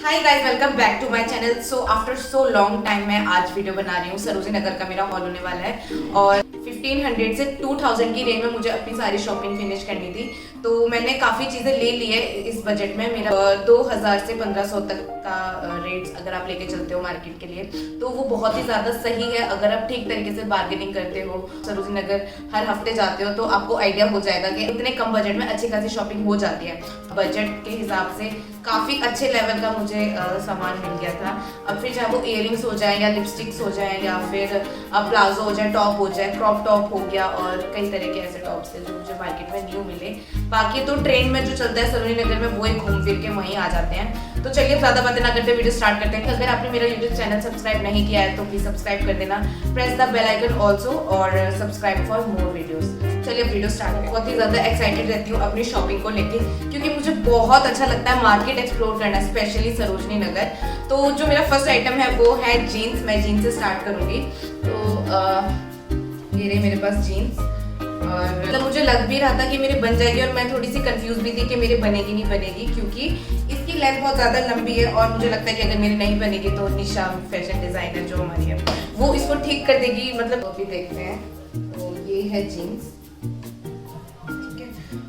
Hi guys, welcome back to my channel. So after so long time मैं आज video बना रही हूँ। सरोजिनी नगर का मेरा हॉल होने वाला है और 1500 से 2000 की रेंज में मुझे अपनी सारी शॉपिंग फिनिश करनी थी। तो मैंने काफ़ी चीज़ें ले ली है इस बजट में। मेरा 2000 से 1500 तक का रेट्स अगर आप लेके चलते हो मार्केट के लिए तो वो बहुत ही ज़्यादा सही है। अगर आप ठीक तरीके से बार्गेनिंग करते हो, सरोजिनी नगर हर हफ्ते जाते हो तो आपको आइडिया हो जाएगा कि इतने कम बजट में अच्छी खासी शॉपिंग हो जाती है। बजट के हिसाब से काफ़ी अच्छे लेवल का मुझे सामान मिल गया था। अब फिर चाहे वो इयरिंग्स हो जाए या लिपस्टिक्स हो जाए या फिर प्लाजो हो जाए, टॉप हो जाए, क्रॉप टॉप हो गया और कई तरह के ऐसे टॉप्स थे जो मुझे मार्केट में न्यू मिले। बाकी तो ट्रेंड में जो चलता है सरोजिनी नगर में वो एक घूम फिर के वहीं आ जाते हैं। तो चलिए ज़्यादा बातें ना करते वीडियो स्टार्ट करते हैं। अगर आपने मेरा यूट्यूब चैनल सब्सक्राइब नहीं किया है तो प्लीज सब्सक्राइब कर देना, press the bell icon also और सब्सक्राइब फॉर मोर वीडियोस। चलिए वीडियो स्टार्ट करें। बहुत ही ज़्यादा एक्साइटेड रहती हूँ अपनी शॉपिंग को लेके क्योंकि मुझे बहुत अच्छा लगता है मार्केट एक्सप्लोर करना, स्पेशली सरोजिनी नगर। तो जो मेरा फर्स्ट आइटम है वो है जीन्स। मैं जीन्स से स्टार्ट करूँगी। तो ये रही मेरे पास जीन्स और मतलब मुझे लग भी रहा था कि मेरे बन जाएगी और मैं थोड़ी सी कंफ्यूज भी थी कि मेरे बनेगी नहीं बनेगी क्योंकि इसकी लेंथ बहुत ज़्यादा लंबी है और मुझे लगता है कि अगर मेरी नहीं बनेगी तो निशा फैशन डिज़ाइनर जो हमारी है वो इसको ठीक कर देगी। मतलब अभी देखते हैं। तो ये है जीन्स,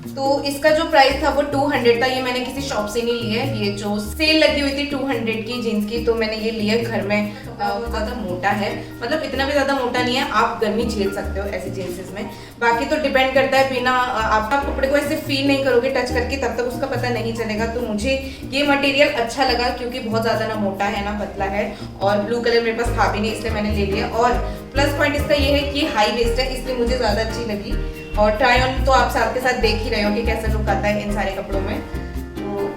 तो इसका जो प्राइस था वो 200 था। ये मैंने किसी शॉप से नहीं लिया है, ये जो सेल लगी हुई थी 200 की जीन्स की, तो मैंने ये लिया घर में। ज़्यादा मोटा है, मतलब इतना भी ज़्यादा मोटा नहीं है, आप गर्मी झेल सकते हो ऐसी जीन्सेस में। बाकी तो डिपेंड करता है, बिना आप कपड़े को ऐसे फील नहीं करोगे टच करके तब तक उसका पता नहीं चलेगा। तो मुझे ये मटेरियल अच्छा लगा क्योंकि बहुत ज़्यादा ना मोटा है ना पतला है और ब्लू कलर मेरे पास था भी नहीं इसलिए मैंने ले लिया। और प्लस पॉइंट इसका ये है कि हाई वेस्ट है इसलिए मुझे ज़्यादा अच्छी लगी। और ट्राई ऑन तो आप साथ के साथ देख ही रहे हो कि कैसा लुक आता है इन सारे कपड़ों में। तो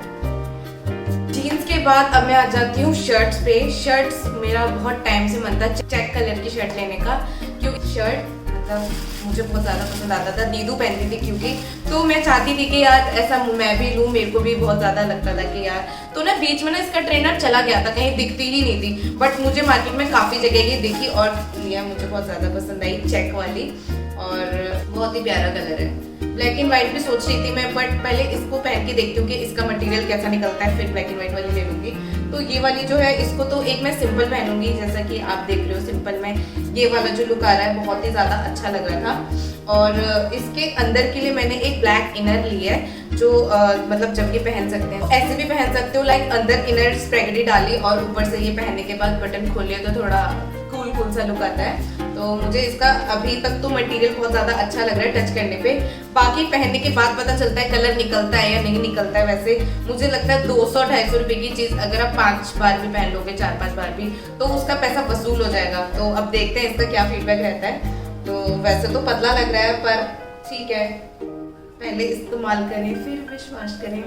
जीन्स के बाद अब मैं आ जाती हूँ शर्ट्स पे। शर्ट्स मेरा बहुत टाइम से मन था चेक कलर की शर्ट लेने का क्योंकि शर्ट मतलब मुझे बहुत ज़्यादा पसंद आता था। दीदू पहनती थी क्योंकि, तो मैं चाहती थी कि यार ऐसा मैं भी लूँ, मेरे को भी बहुत ज़्यादा लगता था कि यार। तो ना बीच में ना इसका ट्रेंड चला गया था, कहीं दिखती ही नहीं थी, बट मुझे मार्केट में काफ़ी जगह ये दिखी और लिया। मुझे बहुत ज़्यादा पसंद आई चेक वाली और बहुत ही प्यारा कलर है। ब्लैक एंड व्हाइट भी सोच रही थी मैं, बट पहले इसको पहन के देखती हूँ कि इसका मटेरियल कैसा निकलता है, फिर ब्लैक एंड व्हाइट वाली ले लूँगी। तो ये वाली जो है इसको तो एक मैं सिंपल पहनूंगी, जैसा कि आप देख रहे हो सिंपल में ये वाला जो लुक आ रहा है बहुत ही ज़्यादा अच्छा लग रहा था। और इसके अंदर के लिए मैंने एक ब्लैक इनर लिया है जो मतलब जब ये पहन सकते हैं ऐसे भी पहन सकते हो, लाइक अंदर इनर स्प्रेगडी डाली और ऊपर से ये पहनने के बाद बटन खोल लिया तो थोड़ा कूल कूल सा लुक आता है। तो मुझे इसका अभी तक तो मटेरियल बहुत ज़्यादा अच्छा लग रहा है टच करने पे। बाकी पहनने के बाद पता चलता है कलर निकलता है या नहीं निकलता है। वैसे मुझे लगता है 200-250 रुपये की चीज़ अगर आप 5 बार भी पहन लोगे, 4-5 बार भी, तो उसका पैसा वसूल हो जाएगा। तो अब देखते हैं इसका क्या फीडबैक रहता है। तो वैसे तो पतला लग रहा है पर ठीक है, पहले इस्तेमाल करें फिर विश्वास करें।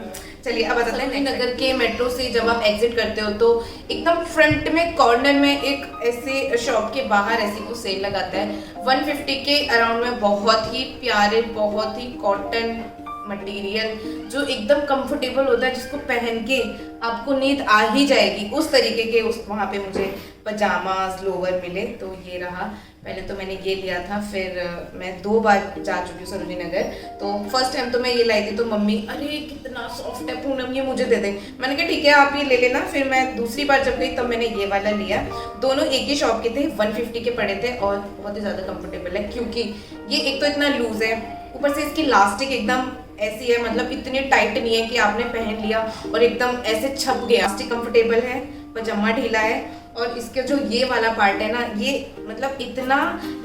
चलिए अब बताते हैं। नगर के मेट्रो से जब आप एग्जिट करते हो तो एकदम फ्रंट में कॉर्नर में एक ऐसे शॉप के बाहर ऐसी को सेल लगाता है 150 के अराउंड में। बहुत ही प्यारे, बहुत ही कॉटन मटेरियल जो एकदम कंफर्टेबल होता है, जिसको पहन के आपको नींद आ ही जाएगी उस तरीके के। उस वहाँ पे मुझे पजामाज लोअर मिले। तो ये रहा, पहले तो मैंने ये लिया था, फिर मैं 2 बार जा चुकी हूँ सरोजिनी नगर। तो फर्स्ट टाइम तो मैं ये लाई थी तो मम्मी अरे कितना सॉफ्ट है पूनम, ये मुझे दे दे। मैंने कहा ठीक है आप ये ले लेना। फिर मैं दूसरी बार जब गई तब मैंने ये वाला लिया। दोनों एक ही शॉप के थे, 150 के पड़े थे और बहुत ही ज़्यादा कंफर्टेबल है क्योंकि ये एक तो इतना लूज है, ऊपर से इसकी लास्टिक एकदम ऐसी है, मतलब इतनी टाइट नहीं है कि आपने पहन लिया और एकदम ऐसे छप गया। लास्टिक कंफर्टेबल है, पजामा ढीला है और इसके जो ये वाला पार्ट है ना, ये मतलब इतना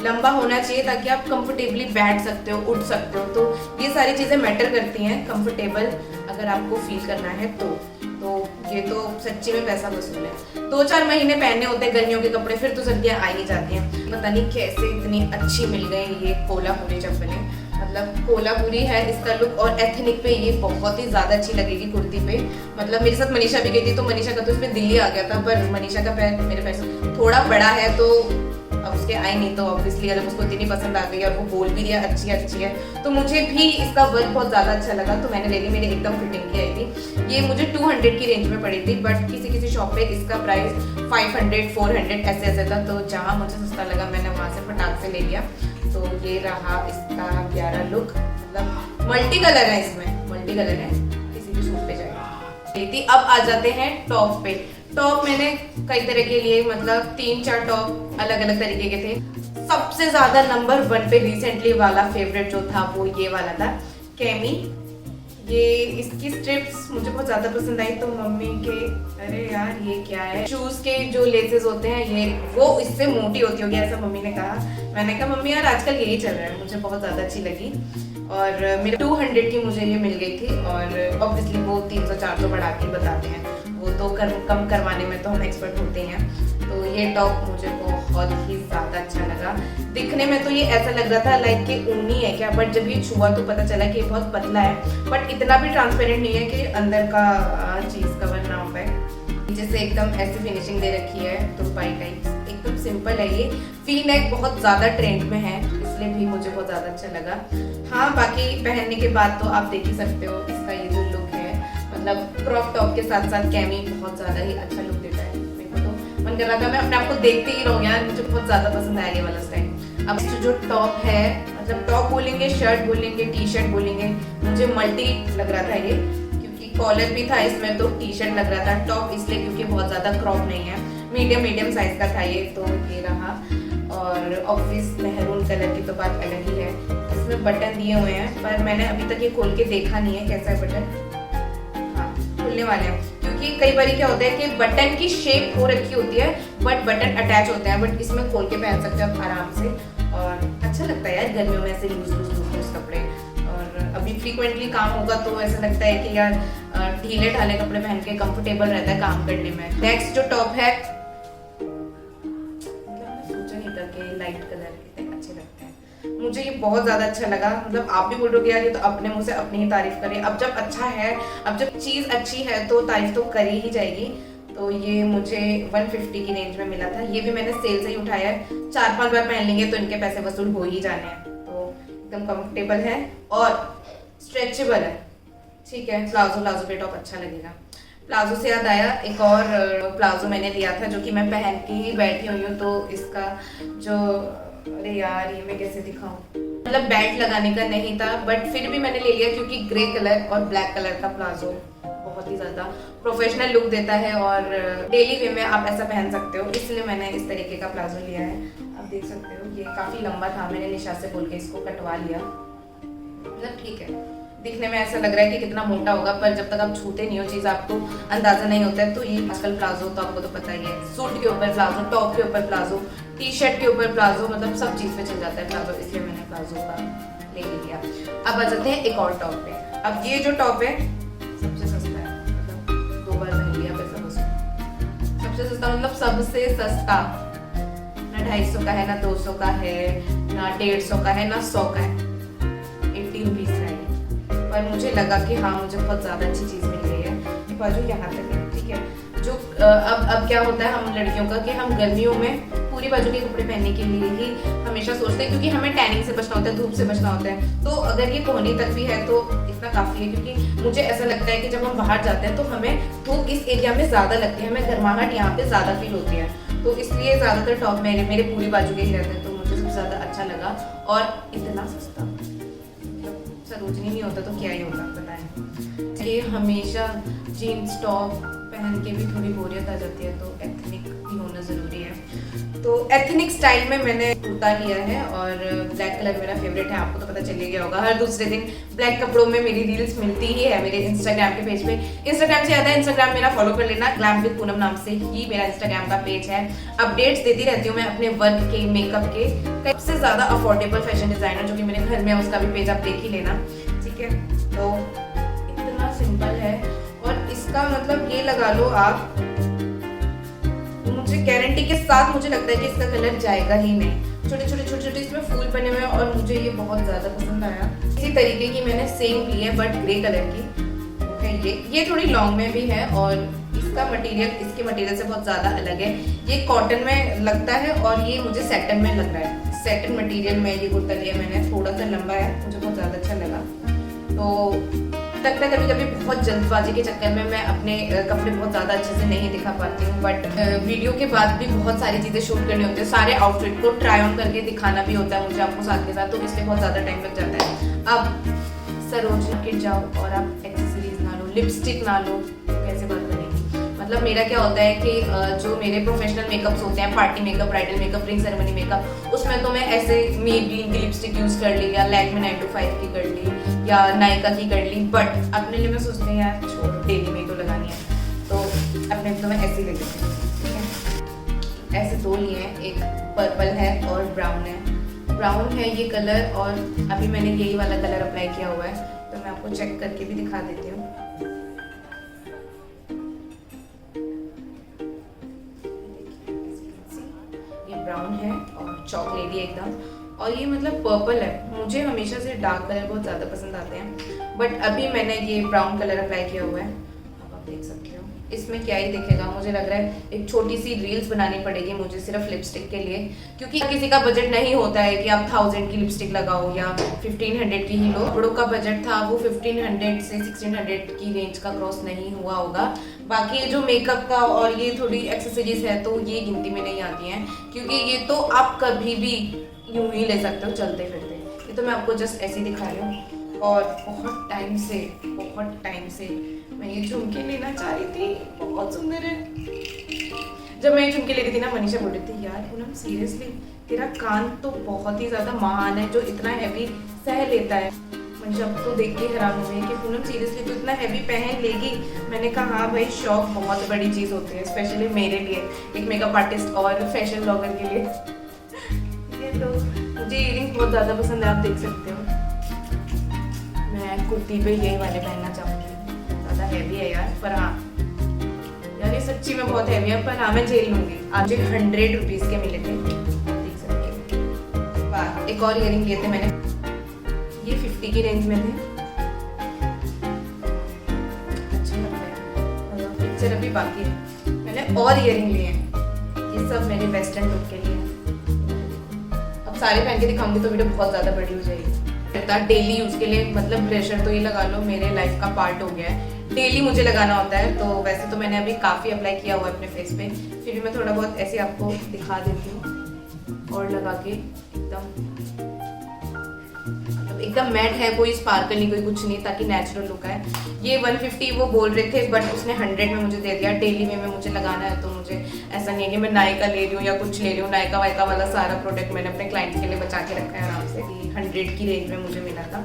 लंबा होना चाहिए ताकि आप कंफर्टेबली बैठ सकते हो, उठ सकते हो। तो ये सारी चीज़ें मैटर करती हैं कंफर्टेबल अगर आपको फील करना है तो ये तो सच्ची में पैसा वसूल है। 2-4 महीने पहनने होते हैं गर्मियों के कपड़े, फिर तो सर्दियाँ आ ही जाती हैं। पता नहीं कैसे इतनी अच्छी मिल गई ये कोल्हापुरी चप्पलें। मतलब कोल्हापुरी है इसका लुक और एथनिक पे ये बहुत ही ज़्यादा अच्छी लगेगी कुर्ती पे। मतलब मेरे साथ मनीषा भी गई थी तो मनीषा का तो इसमें दिल्ली आ गया था, पर मनीषा का पैर मेरे पैर से थोड़ा बड़ा है तो अब उसके आई नहीं, तो ऑब्वियसली अगर उसको इतनी पसंद आ गई और वो बोल भी दिया अच्छी है तो मुझे भी इसका वर्क बहुत ज़्यादा अच्छा लगा तो मैंने ले ली। मेरी एकदम फिटिंग की आई थी। ये मुझे 200 की रेंज में पड़ी थी, बट किसी शॉप पे इसका प्राइस 500-400 ऐसे था। तो जहाँ मुझे सस्ता लगा मैंने वहाँ से फटाक से ले लिया। तो ये रहा इसका प्यारा लुक, मतलब मल्टी कलर है, इसमें मल्टी कलर है, किसी भी सूट पे जाएगा। थी। अब आ जाते हैं टॉप पे। टॉप मैंने कई तरह के लिए, मतलब 3-4 टॉप अलग अलग तरीके के थे। सबसे ज्यादा नंबर 1 पे रिसेंटली वाला फेवरेट जो था वो ये वाला था, कैमी। ये इसकी स्ट्रिप्स मुझे बहुत ज्यादा पसंद आई, तो मम्मी के अरे यार ये क्या है, शूज के जो लेसेस होते हैं ये वो इससे मोटी होती होगी ऐसा मम्मी ने कहा। मैंने कहा मम्मी यार आजकल यही चल रहा है, मुझे बहुत ज्यादा अच्छी लगी। और मेरे 200 की मुझे ये मिल गई थी। और ऑब्वियसली वो 300-400 बढ़ा के बताते हैं, वो तो कम करवाने में तो हम एक्सपर्ट होते हैं। तो ये टॉप मुझे बहुत ही ज्यादा अच्छा लगा। दिखने में तो ये ऐसा लग रहा था लाइक कि ऊनी है क्या, बट जब ये छुआ तो पता चला कि ये बहुत पतला है, बट इतना भी ट्रांसपेरेंट नहीं है कि अंदर का चीज कवर ना हो पाए। नीचे से एकदम ऐसी फिनिशिंग दे रखी है, तुरपाई टाइप, एकदम सिंपल है। ये वी नेक बहुत ज्यादा ट्रेंड में है, इसलिए भी मुझे बहुत ज्यादा अच्छा लगा। हाँ बाकी पहनने के बाद तो आप देख ही सकते हो इसका ये जो लुक है, मतलब क्रॉप टॉप के साथ साथ कैमी बहुत ज्यादा ही अच्छा लुक देता है। मेरे को तो मन कर रहा था मैं अपने आप को देखते ही रहूं यार, मुझे बहुत ज्यादा पसंद आया ये वाला स्टाइल। अब जो टॉप है, मतलब टॉप बोलेंगे, शर्ट बोलेंगे, टी शर्ट बोलेंगे, मुझे मल्टी लग रहा था ये, क्योंकि कॉलर भी था इसमें तो टी शर्ट लग रहा था। टॉप इसलिए क्योंकि बहुत ज्यादा क्रॉप नहीं है, मीडियम साइज का था ये, तो ये रहा। और ऑब्वियस मेहरून कलर की तो बात अलग ही है। इसमें बटन दिए हुए हैं, पर मैंने अभी तक ये खोल के देखा नहीं है कैसा है बटन। हाँ खुलने वाले हैं, क्योंकि कई बार क्या होता है कि बटन की शेप हो रखी होती है बट बटन अटैच होते हैं, बट इसमें खोल के पहन सकते हो आप आराम से। और अच्छा लगता है यार गर्मियों में ऐसे लूज कपड़े। और अभी फ्रीक्वेंटली काम होगा तो ऐसा लगता है कि यार ढीले ढाले कपड़े पहन के कंफर्टेबल रहता है काम करने में। नेक्स्ट जो टॉप है, सोचा नहीं था कि लाइट कलर कितने अच्छे लगते हैं, मुझे ये बहुत ज्यादा अच्छा लगा। मतलब आप भी बोल रहे हो यार ये तो अपने मुंह से अपनी ही तारीफ करें। अब जब अच्छा है, अब जब चीज अच्छी है तो तारीफ तो करी ही जाएगी। तो ये मुझे 150 की रेंज में मिला था। ये भी मैंने सेल से ही उठाया है, 4-5 बार पहन लेंगे तो इनके पैसे वसूल हो ही जाने हैं। तो एकदम कंफर्टेबल है और स्ट्रेचेबल है, ठीक है। प्लाजो पे टॉप अच्छा लगेगा। प्लाजो से याद आया, एक और प्लाजो मैंने लिया था जो कि मैं पहन के ही बैठी हुई हूँ। तो इसका जो, अरे यार ये मैं कैसे दिखाऊं, मतलब बेल्ट लगाने का नहीं था बट फिर भी मैंने ले लिया क्योंकि ग्रे कलर और ब्लैक कलर का प्लाजो बहुत ही ज्यादा प्रोफेशनल लुक देता है और डेली वे में आप ऐसा पहन सकते हो, इसलिए मैंने इस तरीके का प्लाजो लिया है। आप देख सकते हो ये काफी लंबा था, मैंने निशा से बोल के इसको कटवा लिया। मतलब ठीक है, दिखने में ऐसा लग रहा है कि कितना मोटा होगा, पर जब तक आप छूते नहीं हो चीज आपको अंदाजा नहीं होता है। तो ये आजकल प्लाजो तो आपको तो पता ही है, सूट के ऊपर प्लाजो, टॉप के ऊपर प्लाजो, टी शर्ट के ऊपर प्लाजो, मतलब सब चीज पे चल जाता है प्लाजो, इसलिए मैंने प्लाजो का ले लिया। अब आ जाते हैं एक और टॉप पे। अब ये जो टॉप है सबसे सस्ता है, मतलब 2 बार मैंने लिया पैसा वसूल। सबसे सस्ता मतलब सबसे सस्ता, ना 250 का है, ना 200 का है, ना 150 का है, ना 100 का है, 80 रुपीज का है। पर मुझे लगा कि हाँ मुझे बहुत ज्यादा अच्छी चीज मिल गई है। बाजू यहाँ तक है, ठीक है। जो अब क्या होता है हम लड़कियों का कि हम गर्मियों में पूरी बाजू के कपड़े पहनने के लिए ही हमेशा सोचते हैं, क्योंकि हमें टैनिंग से बचना होता है, धूप से बचना होता है। तो अगर ये कोहनी तक भी है तो इतना काफी है, क्योंकि मुझे ऐसा लगता है कि जब हम बाहर जाते हैं तो हमें धूप इस एरिया में ज्यादा लगती है, हमें गर्माहट यहाँ पे ज्यादा फील होती है। तो इसलिए ज्यादातर टॉप मेरे पूरी बाजू के ही रहते हैं, तो मुझे सबसे ज्यादा अच्छा लगा। और इतना सस्ता, सरोजनी नहीं होता तो क्या ही होता बताएं। ये हमेशा जीन्स टॉप पहन के भी थोड़ी बोरियत आ जाती है, तो एथनिक भी होना जरूरी है। तो एथनिक स्टाइल में मैंने कुर्ता लिया है और ब्लैक कलर मेरा फेवरेट है, आपको तो पता चल गया होगा। हर दूसरे दिन ब्लैक कपड़ों में मेरी रील्स मिलती ही है मेरे इंस्टाग्राम के पेज पे। इंस्टाग्राम से ज़्यादा इंस्टाग्राम मेरा फॉलो कर लेना, ग्लैम विद पूनम नाम से ही मेरा इंस्टाग्राम का पेज है। अपडेट्स देती रहती हूँ मैं अपने वर्क के, मेकअप के, सबसे ज़्यादा अफोर्डेबल फैशन डिजाइनर जो कि मेरे घर में है उसका भी पेज आप देख ही लेना, ठीक है। तो इतना सिंपल है और इसका मतलब ये लगा लो आप, मुझे गारंटी के साथ मुझे लगता है कि इसका कलर जाएगा ही नहीं। छोटे छोटे इसमें फूल बने हुए हैं और मुझे ये बहुत ज्यादा पसंद आया। इसी तरीके की मैंने सेम ली है बट ग्रे कलर की। ये थोड़ी लॉन्ग में भी है और इसका मटेरियल इसके मटेरियल से बहुत ज्यादा अलग है। ये कॉटन में लगता है और ये मुझे सैटिन में लग रहा है। सैटिन मटेरियल में ये कुर्ता लिया मैंने, थोड़ा सा लंबा है, मुझे बहुत ज्यादा अच्छा लगा। तो लगता है कभी कभी बहुत जल्दबाजी के चक्कर में मैं अपने कपड़े बहुत ज़्यादा अच्छे से नहीं दिखा पाती हूँ, बट वीडियो के बाद भी बहुत सारी चीज़ें शूट करनी होती है, सारे आउटफिट को ट्राई ऑन करके दिखाना भी होता है मुझे आपको साथ के साथ, तो इसलिए बहुत ज़्यादा टाइम लग जाता है। अब सरोजनी किट जाओ और आप एक्सेसरीज ना लो, लिपस्टिक ना लो, मतलब मेरा क्या होता है कि जो मेरे प्रोफेशनल मेकअप्स होते हैं, party makeup, bridal makeup, ring ceremony makeup, उसमें तो मैं ऐसे मेबलिन की लिपस्टिक यूज़ कर ली या लैक्मे 925 की कर ली या नायका की कर ली, बट अपने लिए मैं सोचती हूँ यार छोड़, डेली में तो लगानी है, तो अपने तो मैं ऐसे ही ले लेती हूँ। ठीक है, ऐसे दो लिए हैं, एक पर्पल है और ब्राउन है। ब्राउन है ये कलर और अभी मैंने यही वाला कलर अप्लाई किया हुआ है, तो मैं आपको चेक करके भी दिखा देती हूँ। ये ब्राउन है और चॉकलेटी एकदम, और ये मतलब पर्पल है। मुझे हमेशा से डार्क कलर बहुत ज़्यादा पसंद आते हैं, बट अभी मैंने ये ब्राउन कलर अप्लाई किया हुआ है, आप देख सकते हो। इसमें क्या ही दिखेगा, मुझे लग रहा है एक छोटी सी रील्स बनानी पड़ेगी मुझे सिर्फ लिपस्टिक के लिए, क्योंकि किसी का बजट नहीं होता है कि आप 1000 की लिपस्टिक लगाओ या 1500 की ही लो। बड़ों का बजट था वो 1500 से 1600 की रेंज का क्रॉस नहीं हुआ होगा। बाकी जो मेकअप का और ये थोड़ी एक्सेसरीज है तो ये गिनती में नहीं आती हैं, क्योंकि ये तो आप कभी भी यूं ही ले सकते हो चलते फिरते। ये तो मैं आपको जस्ट ऐसे ही दिखा रही हूँ। और बहुत टाइम से मैं ये झुमके लेना चाह रही थी, बहुत सुंदर है। जब मैं ये झुमके ले रही थी ना, मनीषा बोल रही थी यार पूनम सीरियसली तेरा कान तो बहुत ही ज्यादा महान है जो इतना हैवी सह लेता है। मनीषा तो देख के हैरान हो गई कि पूनम सीरियसली तो इतना हैवी पहन लेगी। मैंने कहा हाँ भाई, शौक बहुत बड़ी चीज होती है, स्पेशली मेरे लिए, एक मेकअप आर्टिस्ट और फैशन ब्लॉगर के लिए। तो मुझे इयरिंग्स बहुत ज़्यादा पसंद है, आप देख सकते हो। मैं कुर्ती पे यही वाले पहनना चाहूँगी, ज़्यादा हैवी है यार, पर हाँ यार ये सच्ची में बहुत हैवी है, पर हाँ मैं झेल लूँगी। आज 100 रुपीज़ के मिले थे, देख सकते हो। वाह, एक और इयरिंग लिए थे मैंने, ये 50 की रेंज में थे, अच्छा लगता है। पिक्चर अभी बाकी है, मैंने और इयरिंग लिए हैं, ये सब मेरे वेस्टर्न लुक के लिए। सारे पहन के दिखाऊंगी तो वीडियो बहुत ज़्यादा बड़ी हो जाएगी। डेली यूज़ के लिए मतलब ब्रशर तो ये लगा लो मेरे लाइफ का पार्ट हो गया है, डेली मुझे लगाना होता है। तो वैसे तो मैंने अभी काफ़ी अप्लाई किया हुआ है अपने फेस पे, फिर भी मैं थोड़ा बहुत ऐसे आपको दिखा देती हूँ। और लगा के एकदम मैट है, कोई स्पार्कल नहीं, कोई कुछ नहीं, ताकि नेचुरल लुक है। ये 150 वो बोल रहे थे, बट उसने 100 में मुझे दे दिया। डेली में मुझे लगाना है तो मुझे ऐसा नहीं है कि मैं नायका ले रही हूँ या कुछ ले रही हूँ। नायका वायका वाला सारा प्रोडक्ट मैंने अपने क्लाइंट के लिए बचा के रखा है आराम से। 100 की रेंज में मुझे मिला था।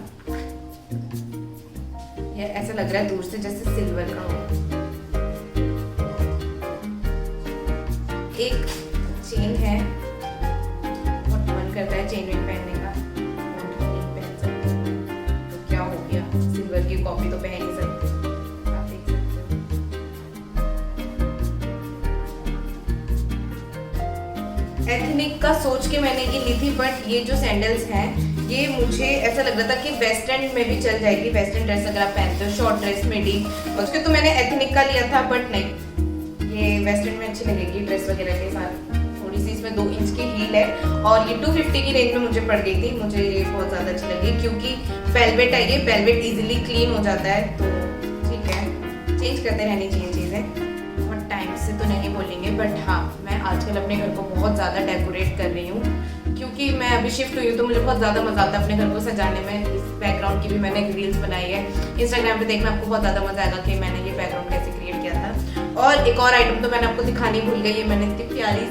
ये ऐसा लग रहा है दूर से जैसे सिल्वर का हो। एक चेन है, बहुत मन करता है चेन रिंग पहनने का, पहन सकते तो क्या हो गया, सिल्वर की कॉपी तो पहन ही सकते, आप देख सकते हो। एथनिक का सोच के मैंने ये ली थी, बट ये जो सैंडल्स हैं ये मुझे ऐसा लग रहा था कि वेस्टर्न में भी चल जाएगी। वेस्टर्न ड्रेस अगर आप पहनते हो, शॉर्ट ड्रेस में भी, उसके तो मैंने एथनिक का लिया था, बट नहीं, ये वेस्टर्न में अच्छी लगेगी ड्रेस वगैरह के साथ। थोड़ी सी इसमें 2 इंच की हील है और ये 250 की रेंज में मुझे पड़ गई थी। मुझे ये बहुत ज़्यादा अच्छी लगी क्योंकि वेलवेट है, ये वेलवेट इजीली क्लीन हो जाता है, तो ठीक है, चेंज करते रहनी चाहिए चीज़ें। बहुत टाइम से तो नहीं बोलेंगे, बट हाँ मैं आजकल अपने घर को बहुत ज़्यादा डेकोरेट कर रही हूँ, क्योंकि मैं अभी शिफ्ट हुई हूँ तो मुझे बहुत ज़्यादा मज़ा आता है अपने घर को सजाने में। इस बैकग्राउंड की भी मैंने एक रील्स बनाई है, इंस्टाग्राम पे देखना आपको बहुत ज़्यादा मज़ा आएगा कि मैंने ये बैकग्राउंड कैसे क्रिएट किया था। और एक और आइटम तो मैंने आपको दिखानी भूल गई है, मैंने इतनी प्यारी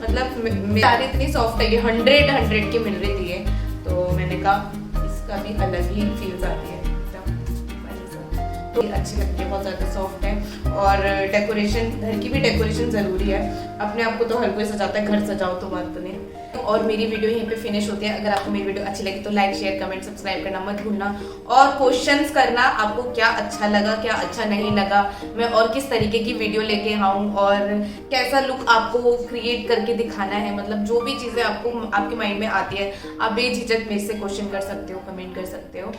मतलब मेरी इतनी सॉफ्ट है, ये 100 की मिल रही थी ये, तो मैंने कहा इसका भी अलग ही फील्स आती है, तो अच्छी लगती है, बहुत ज़्यादा सॉफ्ट है। और डेकोरेशन, घर की भी डेकोरेशन ज़रूरी है, अपने आप को तो हर कोई सजाता है, घर सजाओ तो बात बने। और मेरी वीडियो यहीं पे फिनिश होती है। अगर आपको मेरी वीडियो अच्छी लगी तो लाइक शेयर कमेंट सब्सक्राइब करना मत भूलना, और क्वेश्चंस करना आपको क्या अच्छा लगा क्या अच्छा नहीं लगा, मैं और किस तरीके की वीडियो लेके आऊँ और कैसा लुक आपको क्रिएट करके दिखाना है। मतलब जो भी चीज़ें आपको आपके माइंड में आती है आप बेझिझक मेरे से क्वेश्चन कर सकते हो, कमेंट कर सकते हो।